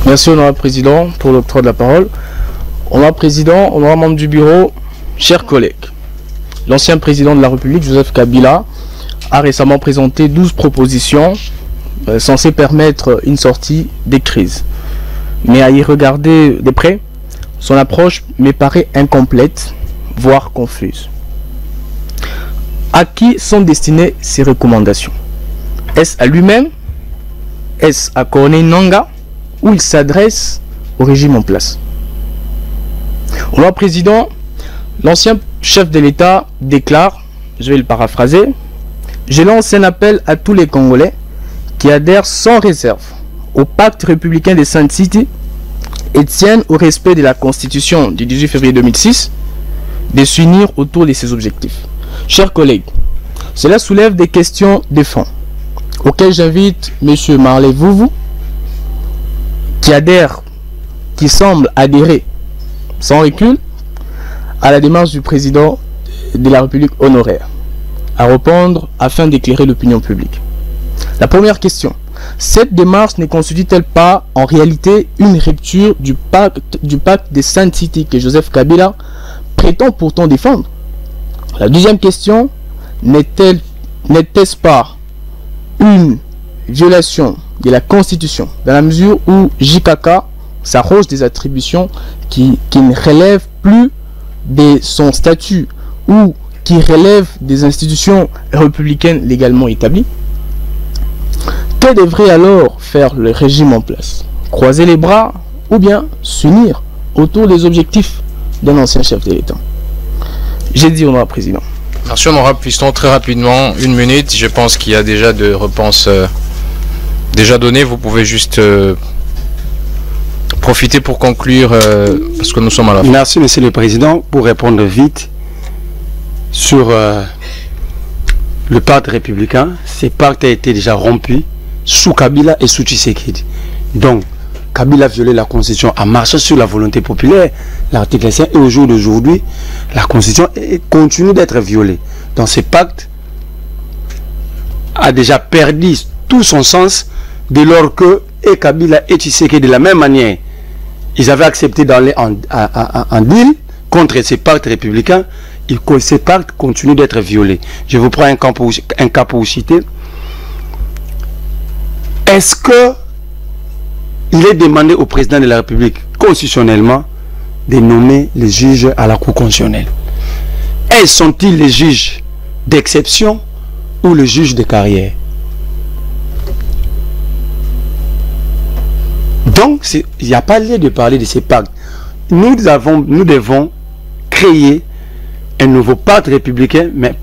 Merci, honorable président, pour l'octroi de la parole. Honorable président, honorable membre du bureau, chers collègues, l'ancien président de la République, Joseph Kabila, a récemment présenté 12 propositions censées permettre une sortie des crises. Mais à y regarder de près, son approche me paraît incomplète, voire confuse. À qui sont destinées ces recommandations? Est-ce à lui-même? Est-ce à Corneille Nangaa? Ou il s'adresse au régime en place? Honorable président, l'ancien chef de l'État déclare, je vais le paraphraser: je lance un appel à tous les Congolais qui adhèrent sans réserve au pacte républicain de Sun City et tiennent au respect de la Constitution du 18 février 2006 de s'unir autour de ces objectifs. Chers collègues, cela soulève des questions de fond auxquelles j'invite M. Marley Vouvou, qui semble adhérer sans recul à la démarche du président de la République honoraire, à répondre afin d'éclairer l'opinion publique. La première question: cette démarche ne constitue-t-elle pas en réalité une rupture du pacte de Sun City que Joseph Kabila prétend pourtant défendre? La deuxième question: n'est-ce pas une violation de la Constitution, dans la mesure où JKK s'arroge des attributions qui ne relèvent plus de son statut ou qui relèvent des institutions républicaines légalement établies? Que devrait alors faire le régime en place? Croiser les bras ou bien s'unir autour des objectifs d'un ancien chef de l'État? J'ai dit, honorable président. Merci, honorable Piston. Très rapidement, 1 minute. Je pense qu'il y a déjà de réponses déjà données. Vous pouvez juste profiter pour conclure parce que nous sommes à la fin. Merci, monsieur le président. Pour répondre vite sur le pacte républicain, ce pacte a été déjà rompu sous Kabila et sous Tshisekedi. Donc, Kabila a violé la Constitution, a marché sur la volonté populaire, l'article 5, et au jour d'aujourd'hui, la Constitution continue d'être violée. Donc, ce pacte a déjà perdu tout son sens dès lors que Kabila et Tshisekedi, de la même manière, ils avaient accepté d'aller en deal contre ces pactes républicains, et que ces pactes continuent d'être violés. Je vous prends un cas pour citer. Est-ce que il est demandé au président de la République constitutionnellement de nommer les juges à la Cour constitutionnelle? Sont-ils les juges d'exception ou les juges de carrière? Donc, il n'y a pas lieu de parler de ces pactes. Nous devons créer un nouveau pacte républicain, mais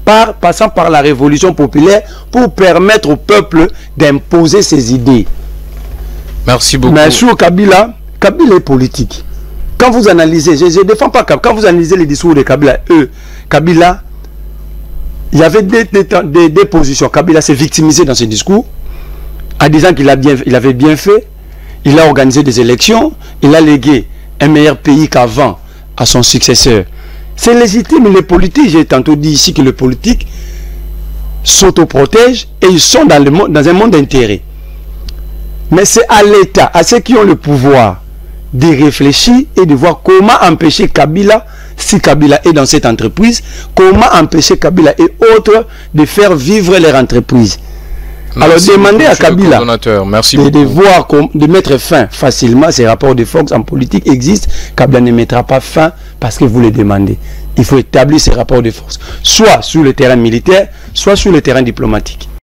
passant par la révolution populaire pour permettre au peuple d'imposer ses idées. Merci beaucoup. Mais sur Kabila est politique. Quand vous analysez, je ne défends pas Kabila, quand vous analysez les discours de Kabila, Kabila, il y avait des positions. Kabila s'est victimisé dans ses discours, en disant qu'il avait bien fait, il a organisé des élections, il a légué un meilleur pays qu'avant à son successeur. C'est légitime, les politiques, j'ai tantôt dit ici que les politiques s'autoprotègent et ils sont dans un monde d'intérêt. Mais c'est à l'État, à ceux qui ont le pouvoir, de réfléchir et de voir comment empêcher Kabila, si Kabila est dans cette entreprise, comment empêcher Kabila et autres de faire vivre leur entreprise. Alors demandez à Kabila de mettre fin facilement. Ces rapports de force en politique existent. Kabila ne mettra pas fin parce que vous le demandez. Il faut établir ces rapports de force, soit sur le terrain militaire, soit sur le terrain diplomatique.